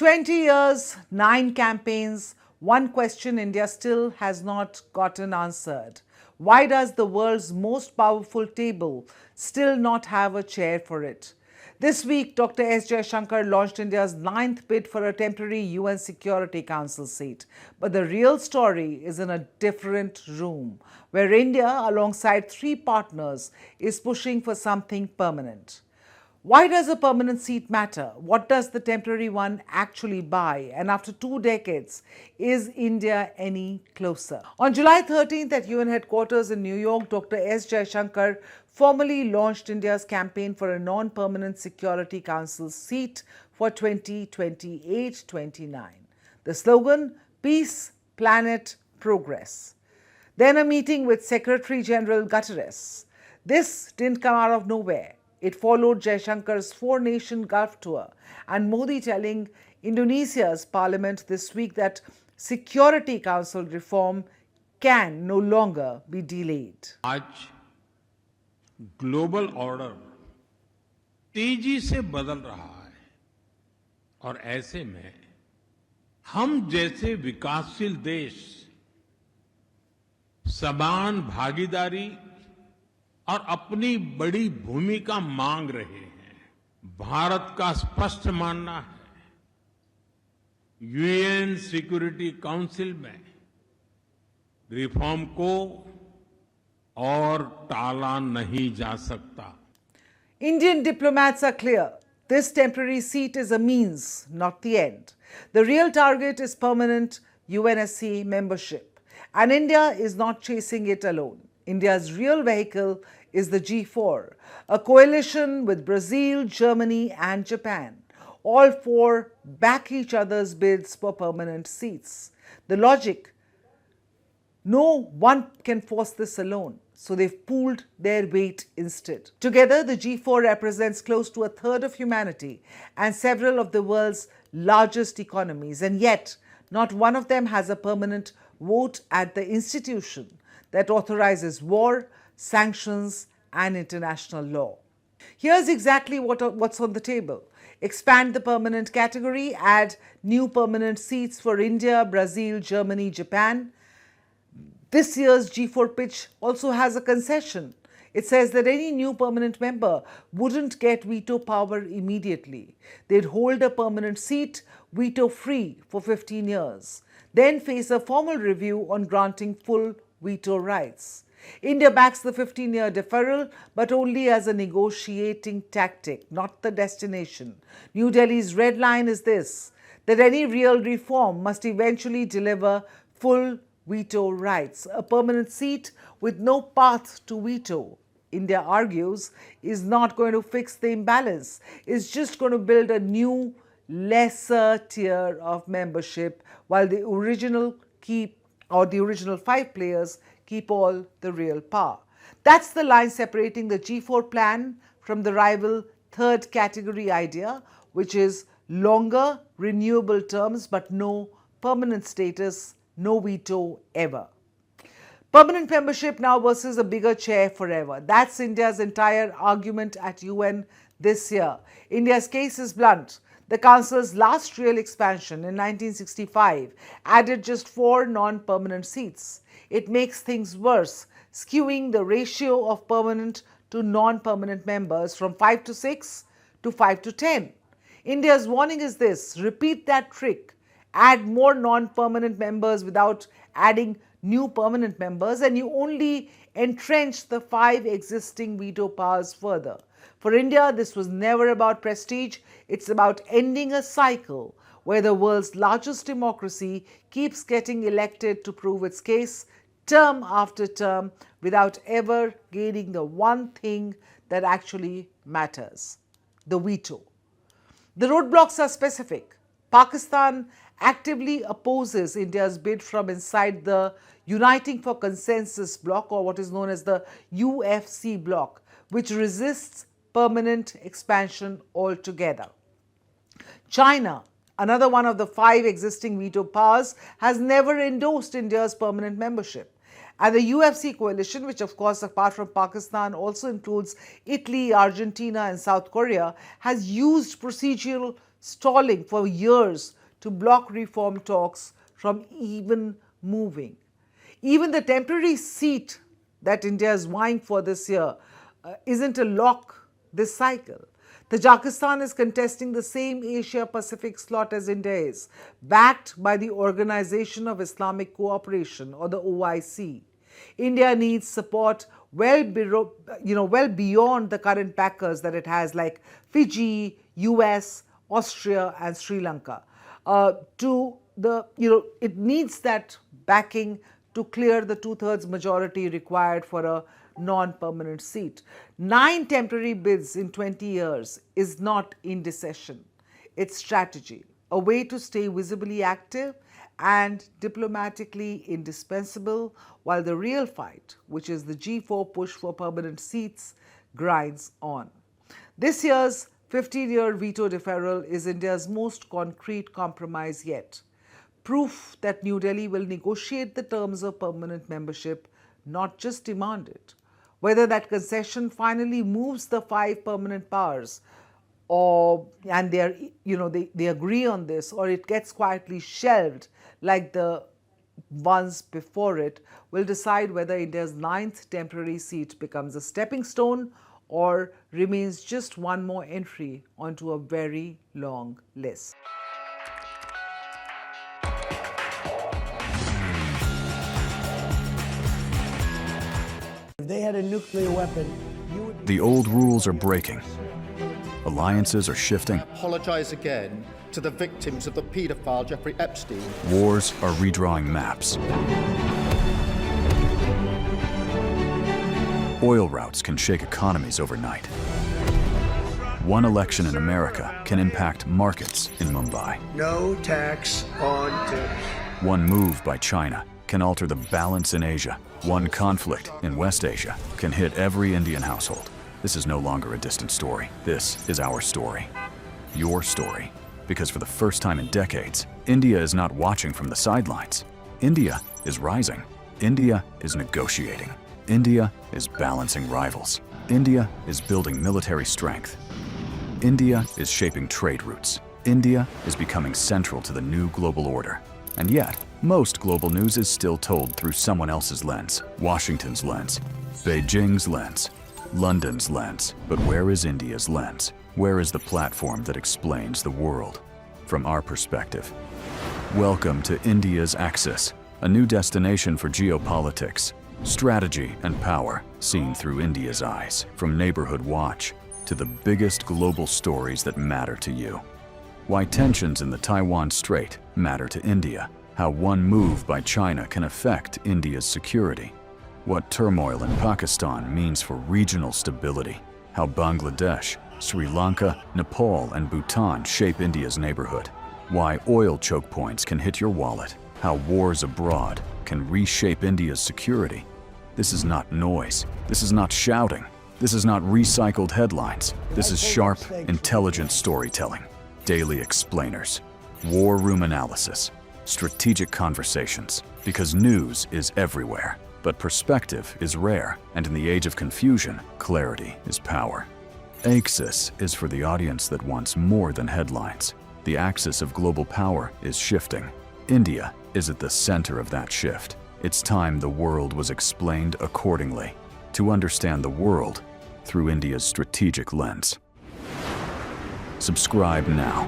20 years, 9 campaigns, one question India still has not gotten answered. Why does the world's most powerful table still not have a chair for it? This week, Dr. S. Jaishankar launched India's 9th bid for a temporary UN Security Council seat. But the real story is in a different room, where India, alongside 3 partners, is pushing for something permanent. Why does a permanent seat matter? What does the temporary one actually buy? And after 2 decades, is India any closer? On July 13th at UN headquarters in New York, Dr. S. Jaishankar formally launched India's campaign for a non-permanent Security Council seat for 2028-29. The slogan, Peace, Planet, Progress. Then a meeting with Secretary General Guterres. This didn't come out of nowhere. It followed Jaishankar's 4-nation Gulf tour and Modi telling Indonesia's parliament this week that Security Council reform can no longer be delayed. आज global order तेजी से बदल रहा है और ऐसे में हम जैसे विकासशील देश समान भागीदारी और अपनी बड़ी भूमिका मांग रहे हैं। भारत का स्पष्ट मानना है यूएन सिक्योरिटी काउंसिल में रिफॉर्म को और टाला नहीं जा सकता। Indian diplomats are clear. This temporary seat is a means, not the end. The real target is permanent UNSC membership. And India is not chasing it alone. India's real vehicle is the G4, a coalition with Brazil, Germany and Japan. All 4 back each other's bids for permanent seats. The logic, no one can force this alone, so they've pooled their weight instead. Together, the G4 represents close to a third of humanity and several of the world's largest economies, and yet not one of them has a permanent vote at the institution that authorizes war, sanctions and international law. Here's exactly what's on the table. Expand the permanent category, add new permanent seats for India, Brazil, Germany, Japan. This year's G4 pitch also has a concession. It says that any new permanent member wouldn't get veto power immediately. They'd hold a permanent seat veto-free for 15 years, then face a formal review on granting full veto rights. India backs the 15-year deferral, but only as a negotiating tactic, not the destination. New Delhi's red line is this, that any real reform must eventually deliver full veto rights. A permanent seat with no path to veto, India argues, is not going to fix the imbalance. It's just going to build a new, lesser tier of membership, while the original 5 players keep all the real power. That's the line separating the G4 plan from the rival third category idea, which is longer renewable terms but no permanent status, no veto ever. Permanent membership now versus a bigger chair forever. That's India's entire argument at UN this year. India's case is blunt. The Council's last real expansion in 1965 added just 4 non-permanent seats. It makes things worse, skewing the ratio of permanent to non-permanent members from 5 to 6 to 5 to 10. India's warning is this: repeat that trick, add more non-permanent members without adding new permanent members, and you only entrench the 5 existing veto powers further. For India, this was never about prestige. It's about ending a cycle where the world's largest democracy keeps getting elected to prove its case term after term without ever gaining the one thing that actually matters: the veto. The roadblocks are specific. Pakistan actively opposes India's bid from inside the Uniting for Consensus bloc, or what is known as the UFC bloc, which resists permanent expansion altogether. China, another one of the 5 existing veto powers, has never endorsed India's permanent membership. And the UFC coalition, which of course apart from Pakistan also includes Italy, Argentina and South Korea, has used procedural stalling for years to block reform talks from even moving. Even the temporary seat that India is vying for this year isn't a lock this cycle. Tajikistan is contesting the same Asia-Pacific slot as India is, backed by the Organization of Islamic Cooperation, or the OIC. India needs support well beyond the current backers that it has, like Fiji, US, Austria, and Sri Lanka. It needs that backing to clear the two-thirds majority required for a non-permanent seat. 9 temporary bids in 20 years is not indecision. It's strategy, a way to stay visibly active and diplomatically indispensable while the real fight, which is the G4 push for permanent seats, grinds on. This year's 15-year veto deferral is India's most concrete compromise yet. Proof that New Delhi will negotiate the terms of permanent membership, not just demand it. Whether that concession finally moves the 5 permanent powers, and they agree on this, or it gets quietly shelved like the ones before it, will decide whether India's 9th temporary seat becomes a stepping stone or remains just one more entry onto a very long list. If they had a nuclear weapon, The old rules are breaking. Alliances are shifting. Apologize again to the victims of the paedophile Jeffrey Epstein. Wars are redrawing maps. Oil routes can shake economies overnight. One election in America can impact markets in Mumbai. no tax on tips. One move by China can alter the balance in Asia. One conflict in West Asia can hit every Indian household. This is no longer a distant story. This is our story. Your story. Because for the first time in decades, India is not watching from the sidelines. India is rising. India is negotiating. India is balancing rivals. India is building military strength. India is shaping trade routes. India is becoming central to the new global order. And yet, most global news is still told through someone else's lens. Washington's lens, Beijing's lens, London's lens. But where is India's lens? Where is the platform that explains the world from our perspective? Welcome to India's Axis, a new destination for geopolitics, strategy and power seen through India's eyes. From Neighborhood Watch to the biggest global stories that matter to you. Why tensions in the Taiwan Strait matter to India. How one move by China can affect India's security. What turmoil in Pakistan means for regional stability. How Bangladesh, Sri Lanka, Nepal, and Bhutan shape India's neighborhood. Why oil choke points can hit your wallet. How wars abroad can reshape India's security. This is not noise. This is not shouting. This is not recycled headlines. This is sharp, intelligent storytelling. Daily explainers, war room analysis, strategic conversations. Because news is everywhere, but perspective is rare, and in the age of confusion, clarity is power. Axis is for the audience that wants more than headlines. The axis of global power is shifting. India is at the center of that shift. It's time the world was explained accordingly, to understand the world through India's strategic lens. Subscribe now.